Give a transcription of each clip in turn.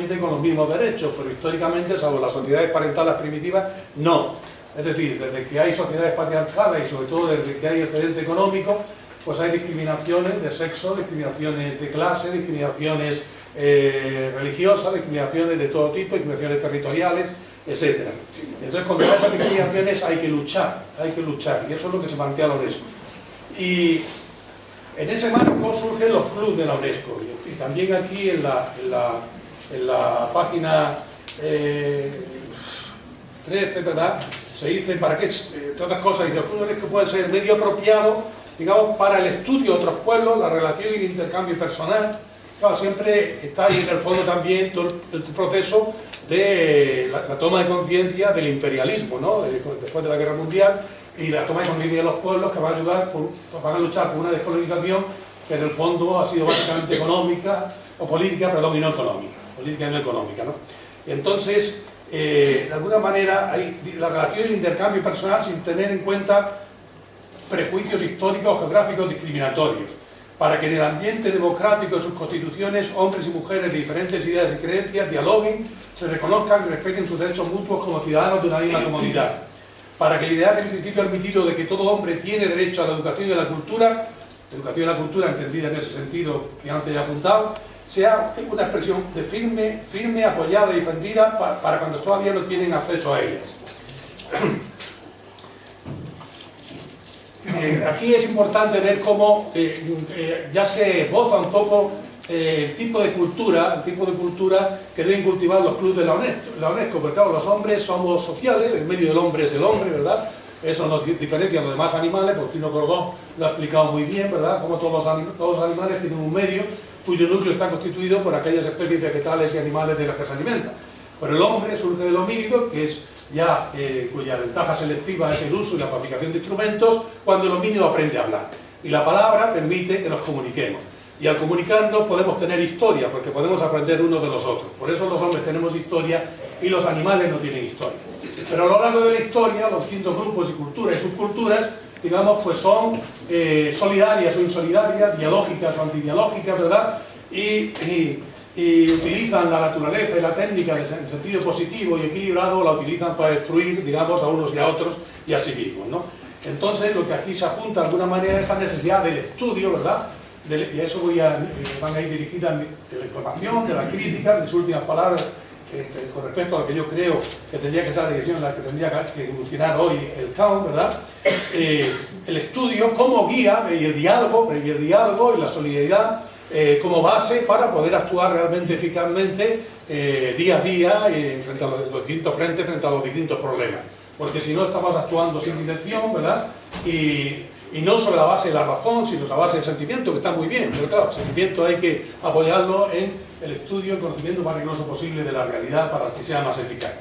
exactamente con los mismos derechos, pero históricamente, salvo las sociedades parentales primitivas, no. Es decir, desde que hay sociedades patriarcales y sobre todo desde que hay excedente económico, pues hay discriminaciones de sexo, discriminaciones de clase, discriminaciones religiosas, discriminaciones de todo tipo, discriminaciones territoriales, etc. Entonces, contra esas discriminaciones hay que luchar, y eso es lo que se plantea la UNESCO. Y en ese marco surgen los clubes de la UNESCO, y también aquí en la página 13, ¿verdad?, se dice para qué, entre otras cosas, los clubes de la UNESCO pueden ser medio apropiado, digamos, para el estudio de otros pueblos, la relación y el intercambio personal. Claro, siempre está ahí en el fondo también todo el proceso de la toma de conciencia del imperialismo, ¿no?, después de la Guerra Mundial, y la toma de conciencia de los pueblos que van a luchar por una descolonización que en el fondo ha sido básicamente económica, o política, perdón, y no económica, política y no económica, ¿no? Entonces, de alguna manera, hay la relación y el intercambio personal sin tener en cuenta prejuicios históricos o geográficos discriminatorios, para que en el ambiente democrático de sus constituciones, hombres y mujeres de diferentes ideas y creencias dialoguen, se reconozcan y respeten sus derechos mutuos como ciudadanos de una misma comunidad, para que el ideal del principio admitido de que todo hombre tiene derecho a la educación y a la cultura entendida en ese sentido que antes he apuntado, sea una expresión de firme, apoyada y defendida para cuando todavía no tienen acceso a ellas. Aquí es importante ver cómo ya se esboza un poco el tipo de cultura que deben cultivar los clubes de la UNESCO, porque claro, los hombres somos sociales, el medio del hombre es el hombre, ¿verdad? Eso nos diferencia a los demás animales, porque Tino Cordón lo ha explicado muy bien, ¿verdad? Como todos los animales tienen un medio cuyo núcleo está constituido por aquellas especies vegetales y animales de las que se alimentan. Pero el hombre surge del homínido, que es ya cuya ventaja selectiva es el uso y la fabricación de instrumentos, cuando el homínido aprende a hablar. Y la palabra permite que nos comuniquemos. Y al comunicarnos podemos tener historia, porque podemos aprender unos de los otros. Por eso los hombres tenemos historia y los animales no tienen historia. Pero a lo largo de la historia, los distintos grupos y culturas y subculturas, digamos, pues son solidarias o insolidarias, dialógicas o antidialógicas, ¿verdad? Y utilizan la naturaleza y la técnica en sentido positivo y equilibrado, la utilizan para destruir, digamos, a unos y a otros y a sí mismos, ¿no? Entonces, lo que aquí se apunta de alguna manera es esa necesidad del estudio, ¿verdad? Y a eso van a ir dirigidas de la información, de la crítica, de sus últimas palabras, con respecto a lo que yo creo que tendría que ser la dirección en la que tendría que evolucionar hoy el CAUN, ¿verdad? El estudio como guía y el diálogo y la solidaridad como base para poder actuar realmente eficazmente día a día frente a los distintos frentes, frente a los distintos problemas. Porque si no estamos actuando sin dirección, ¿verdad? Y no sobre la base de la razón, sino sobre la base del sentimiento, que está muy bien, pero claro, el sentimiento hay que apoyarlo en el estudio, el conocimiento más riguroso posible de la realidad para que sea más eficaz.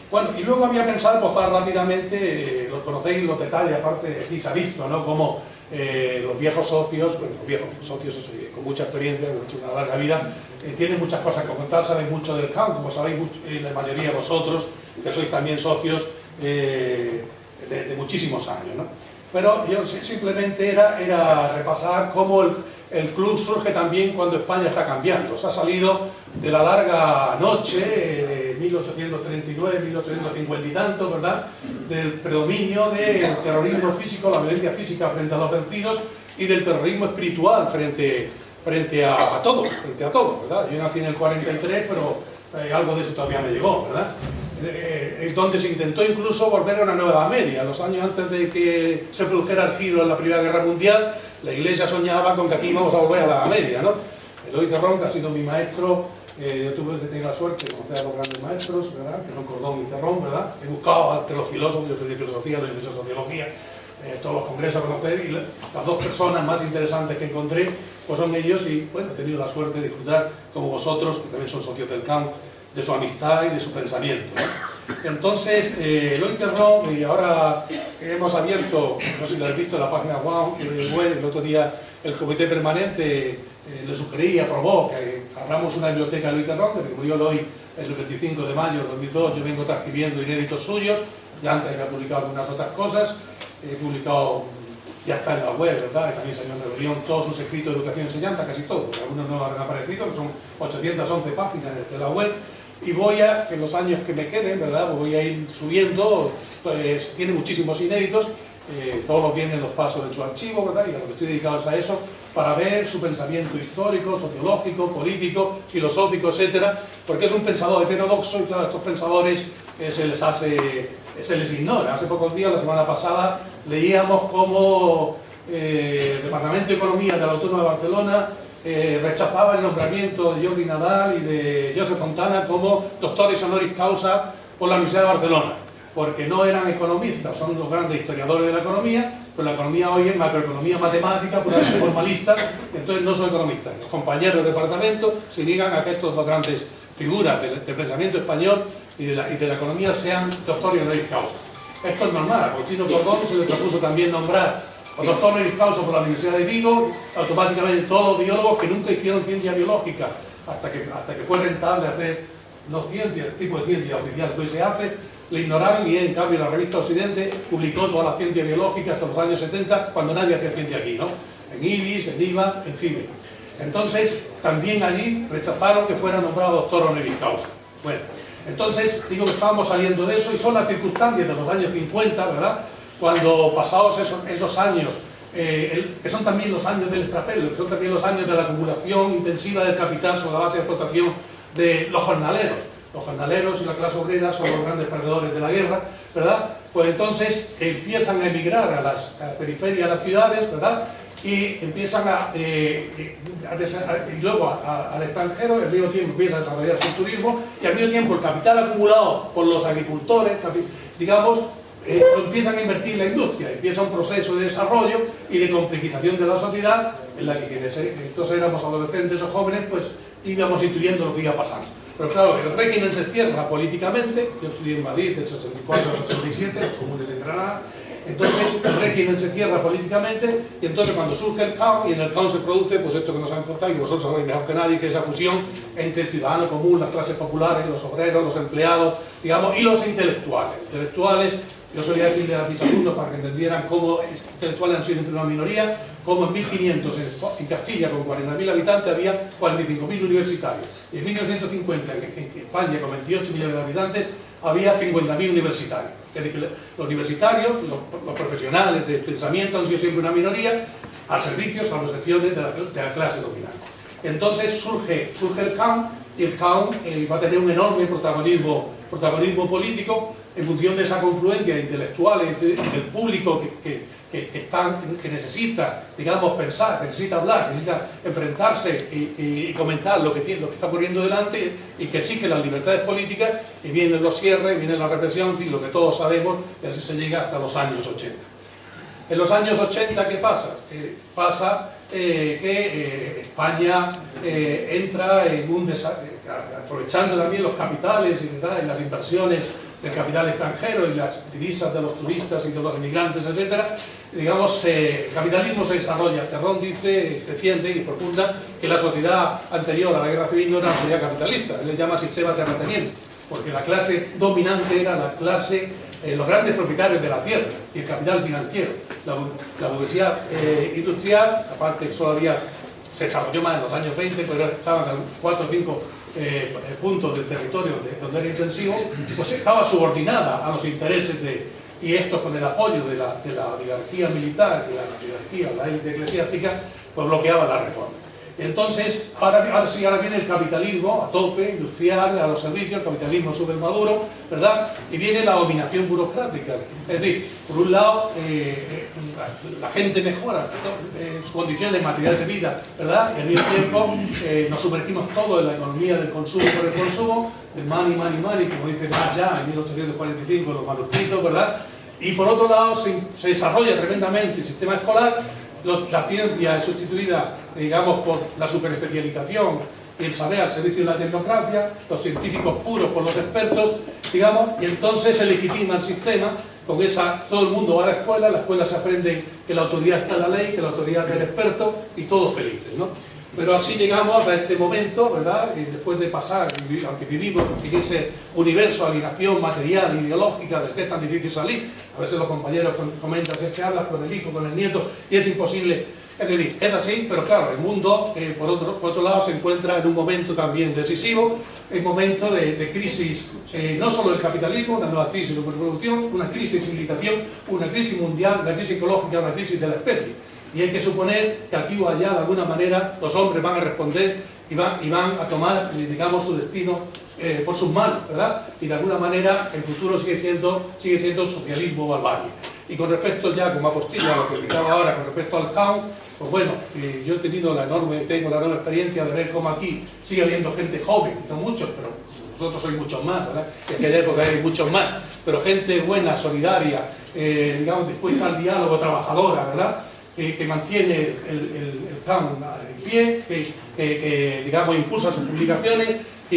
Bueno, y luego había pensado esbozar rápidamente, los conocéis los detalles, aparte aquí se ha visto, ¿no?, cómo los viejos socios, bueno, los viejos socios con mucha experiencia, con una larga vida, tienen muchas cosas que contar, saben mucho del campo, como sabéis la mayoría de vosotros, que sois también socios de muchísimos años, ¿no? Pero yo simplemente era repasar cómo el club surge también cuando España está cambiando. Se ha salido de la larga noche de 1839, 1850 y tanto, ¿verdad?, del predominio del terrorismo físico, la violencia física frente a los vencidos y del terrorismo espiritual frente a todos, ¿verdad? Yo nací en el 43, pero algo de eso todavía me llegó, ¿verdad? Donde se intentó incluso volver a una nueva Edad Media. Los años antes de que se produjera el giro en la Primera Guerra Mundial, la Iglesia soñaba con que aquí íbamos a volver a la Edad Media, ¿no? Eloy Terrón, que ha sido mi maestro, yo tuve que tener la suerte de conocer a los grandes maestros, ¿verdad?, que son Cordón y Terrón, ¿verdad? He buscado entre los filósofos, yo soy de filosofía, doy de sociología, todos los congresos a conocer, y las dos personas más interesantes que encontré pues son ellos, y bueno, he tenido la suerte de disfrutar, como vosotros, que también son socios del CAM, de su amistad y de su pensamiento, ¿no? Entonces, Eloy Terrón, y ahora hemos abierto, no sé si lo habéis visto en la página web, el otro día el comité permanente le sugerí y aprobó que abramos una biblioteca de Eloy Terrón, que murió Eloy el 25 de mayo de 2002, yo vengo transcribiendo inéditos suyos, ya antes había publicado algunas otras cosas, he publicado ya está en la web, ¿verdad? Y también salió en rebelión todos sus escritos de educación y enseñanza, casi todos, porque algunos no han aparecido, que son 811 páginas de la web. Y voy a, en los años que me queden, ¿verdad? Voy a ir subiendo, pues, tiene muchísimos inéditos, todos vienen los pasos de su archivo, ¿verdad? Y a lo que estoy dedicado es a eso, para ver su pensamiento histórico, sociológico, político, filosófico, etcétera, porque es un pensador heterodoxo y claro, a estos pensadores se les ignora. Hace pocos días, la semana pasada, leíamos cómo el Departamento de Economía de la Autónoma de Barcelona rechazaba el nombramiento de Jordi Nadal y de Josep Fontana como doctores honoris causa por la Universidad de Barcelona, porque no eran economistas, son los grandes historiadores de la economía, pero la economía hoy es macroeconomía matemática, puramente formalista, entonces no son economistas. Los compañeros del departamento se niegan a que estos dos grandes figuras del pensamiento español y de la economía sean doctores honoris causa. Esto es normal, a Agostino Cordón se le propuso también nombrar doctor honoris causa por la Universidad de Vigo, automáticamente todos los biólogos que nunca hicieron ciencia biológica, hasta que fue rentable hacer no ciencia, el tipo de ciencia oficial que hoy se hace, le ignoraron y en cambio la revista Occidente publicó toda la ciencia biológica hasta los años 70, cuando nadie hacía ciencia aquí, ¿no? En IBIS, en IVA, en FIBE. Entonces, también allí rechazaron que fuera nombrado doctor honoris causa. Bueno, entonces, digo que estábamos saliendo de eso y son las circunstancias de los años 50, ¿verdad? Cuando pasados esos años, que son también los años del extrapelo, que son también los años de la acumulación intensiva del capital sobre la base de explotación de los jornaleros. Los jornaleros y la clase obrera son los grandes perdedores de la guerra, ¿verdad? Pues entonces empiezan a emigrar a las periferias de las ciudades, ¿verdad? Y empiezan y luego al extranjero, al mismo tiempo empieza a desarrollarse el turismo y al mismo tiempo el capital acumulado por los agricultores, digamos, empiezan a invertir en la industria, empieza un proceso de desarrollo y de complejización de la sociedad en la que entonces éramos adolescentes o jóvenes, pues íbamos intuyendo lo que iba pasando. Pero claro, el régimen se cierra políticamente, yo estudié en Madrid del 64 al 87, los comunes de Granada, entonces el régimen se cierra políticamente y entonces cuando surge el caos, y en el caos se produce pues esto que nos han contado y vosotros sabéis mejor que nadie, que es esa fusión entre el ciudadano común, las clases populares, los obreros, los empleados, digamos, y los intelectuales. Yo solía decirle a mis alumnos para que entendieran cómo intelectuales han sido una minoría, como en 1500 en Castilla, con 40.000 habitantes, había 45.000 universitarios. Y en 1950, en España, con 28 millones de habitantes, había 50.000 universitarios. Es decir, que los universitarios, los profesionales de pensamiento han sido siempre una minoría, al servicio, salvo excepciones, de la clase dominante. Entonces surge el CAN, y el CAN va a tener un enorme protagonismo político en función de esa confluencia de intelectuales y del público que necesita, digamos, pensar, que necesita hablar, que necesita enfrentarse y comentar lo que está ocurriendo delante y que exige las libertades políticas, y vienen los cierres, viene la represión, en fin, lo que todos sabemos, y así se llega hasta los años 80. En los años 80, ¿qué pasa? Pasa que España entra en un aprovechando también los capitales y las inversiones del capital extranjero y las divisas de los turistas y de los inmigrantes, etcétera, digamos, el capitalismo se desarrolla. Terrón defiende y propugna que la sociedad anterior a la guerra civil no era una sociedad capitalista, él le llama sistema terrateniente, porque la clase dominante era la clase, los grandes propietarios de la tierra y el capital financiero. La burguesía industrial, aparte que se desarrolló más en los años 20, pero estaban a 4 o 5 puntos del territorio donde era intensivo, pues estaba subordinada a los intereses y esto con el apoyo de la oligarquía militar, de la oligarquía, la élite eclesiástica, pues bloqueaba la reforma. Entonces, ahora viene el capitalismo a tope, industrial, a los servicios, el capitalismo súper maduro, ¿verdad? Y viene la dominación burocrática. Es decir, por un lado, la gente mejora sus condiciones materiales de vida, ¿verdad? Y al mismo tiempo nos sumergimos todo en la economía del consumo por el consumo, del money, como dice ya en 1845 los manuscritos, ¿verdad? Y por otro lado, se desarrolla tremendamente el sistema escolar. La ciencia es sustituida, digamos, por la superespecialización y el saber al servicio de la tecnocracia, los científicos puros por los expertos, digamos, y entonces se legitima el sistema con todo el mundo va a la escuela se aprende que la autoridad está en la ley, que la autoridad es del experto y todos felices, ¿no? Pero así llegamos a este momento, ¿verdad? Y después de pasar, aunque vivimos en ese universo de alienación material, ideológica, del que es tan difícil salir, a veces los compañeros comentan que hablas con el hijo, con el nieto, y es imposible. Es decir, es así, pero claro, el mundo, por otro lado, se encuentra en un momento también decisivo, un momento de crisis, no solo del capitalismo, una nueva crisis de superproducción, una crisis de civilización, una crisis mundial, una crisis ecológica, una crisis de la especie. Y hay que suponer que aquí o allá, de alguna manera, los hombres van a responder y van a tomar, digamos, su destino por sus manos, ¿verdad? Y de alguna manera el futuro sigue siendo socialismo o barbarie. Y con respecto ya, como apostilla, a lo que indicaba ahora, con respecto al CAUN, pues bueno, yo tengo la enorme experiencia de ver cómo aquí sigue habiendo gente joven, no muchos, pero nosotros sois muchos más, ¿verdad? En aquella época hay muchos más, pero gente buena, solidaria, digamos, dispuesta al diálogo, trabajadora, ¿verdad? Que mantiene el CAUN en pie, que digamos, impulsa sus publicaciones, que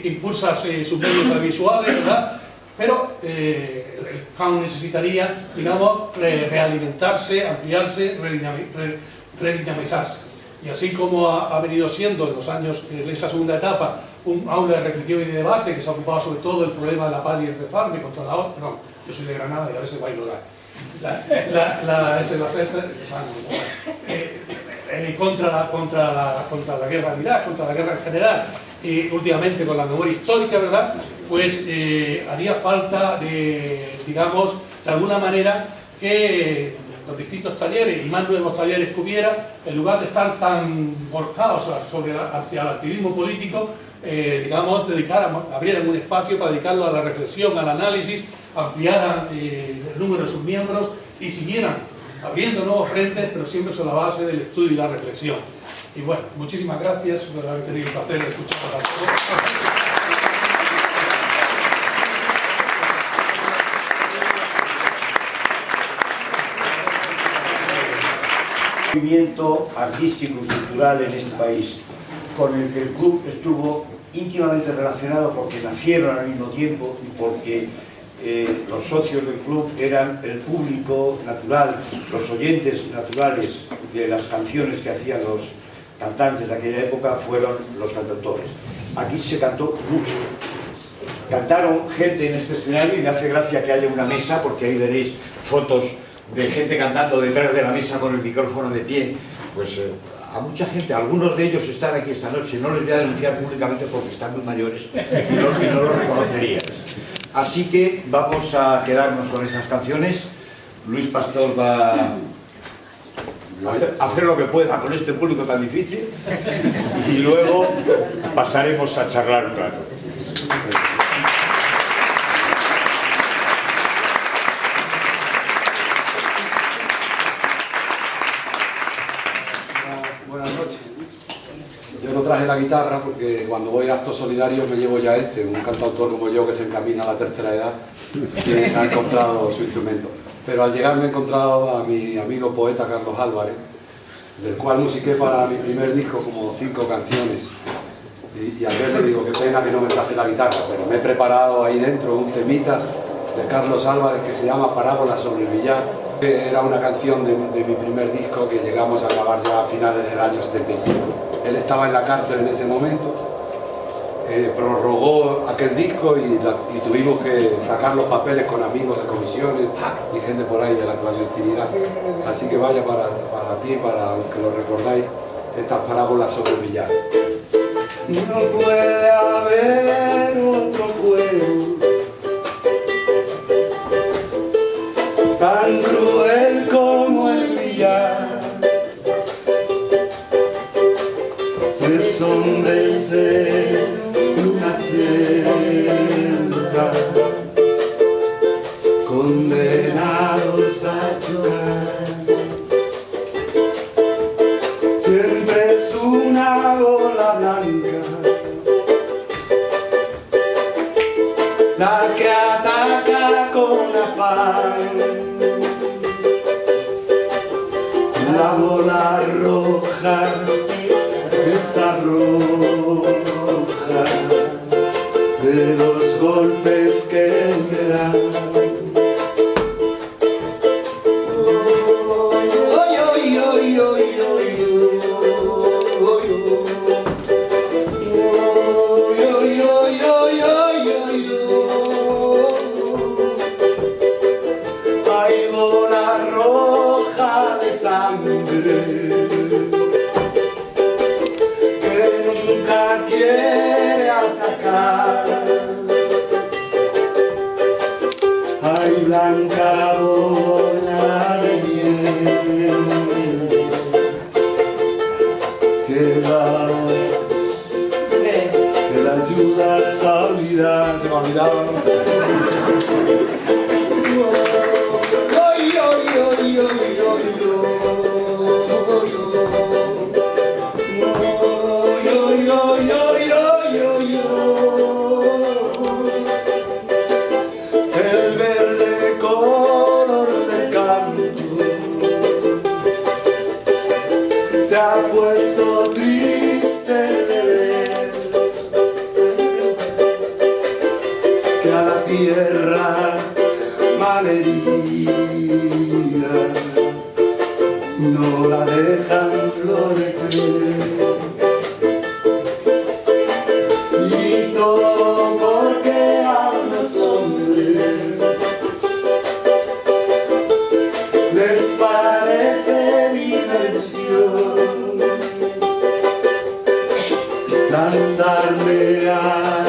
impulsa sus medios audiovisuales, ¿verdad? Pero el CAUN necesitaría, digamos, realimentarse, ampliarse, redinamizarse. Y así como ha venido siendo en los años, en esa segunda etapa, un aula de reflexión y de debate que se ha ocupado sobre todo del problema de la paz y el desarme contra la otra. No, yo soy de Granada y a veces bailo contra la guerra de Irak, contra la guerra en general, y últimamente con la memoria histórica, ¿verdad? Pues haría falta digamos, de alguna manera que los distintos talleres y más nuevos talleres que hubiera, en lugar de estar tan volcados hacia el activismo político, digamos, abrieran un espacio para dedicarlo a la reflexión, al análisis, ampliaran el número de sus miembros y siguieran abriendo nuevos frentes, pero siempre sobre la base del estudio y la reflexión. Y bueno, muchísimas gracias por haber tenido el placer de escuchar a todos. Movimiento artístico y cultural en este país, con el que el club estuvo íntimamente relacionado porque nacieron al mismo tiempo y porque los socios del club eran el público natural, los oyentes naturales de las canciones que hacían los cantantes de aquella época fueron los cantautores. Aquí se cantó mucho. Cantaron gente en este escenario y me hace gracia que haya una mesa, porque ahí veréis fotos de gente cantando detrás de la mesa con el micrófono de pie. Pues a mucha gente, algunos de ellos están aquí esta noche, no les voy a denunciar públicamente porque están muy mayores y no los reconocerías. Así que vamos a quedarnos con esas canciones. Luis Pastor va a hacer lo que pueda con este público tan difícil y luego pasaremos a charlar un rato. Yo no traje la guitarra porque cuando voy a actos solidarios me llevo ya un cantautor como yo que se encamina a la tercera edad y ha encontrado su instrumento. Pero al llegar me he encontrado a mi amigo poeta Carlos Álvarez, del cual musiqué para mi primer disco como 5 canciones. Y al verle digo, qué pena que no me traje la guitarra, pero me he preparado ahí dentro un temita de Carlos Álvarez que se llama Parábola sobre el billar. Era una canción de mi primer disco que llegamos a grabar ya a finales del año 75. Él estaba en la cárcel en ese momento, prorrogó aquel disco y tuvimos que sacar los papeles con amigos de comisiones y gente por ahí de la clandestinidad. Así que vaya para ti, para los que lo recordáis, estas parábolas sobre el billar. No puede haber otro juego tan cruel como el billar. Desombrecer una celda, condenados a chocar. Siempre es una bola blanca la que ataca con afán. La bola roja está roja de los golpes que me dan. blanca bola de miel que la ayudas a olvidar. Se me ha olvidado, ¿no? El verde color del campo se ha puesto triste de ver que a la tierra malherida no la dejan florecer. Y todo porque a los hombres les parece diversión lanzarle a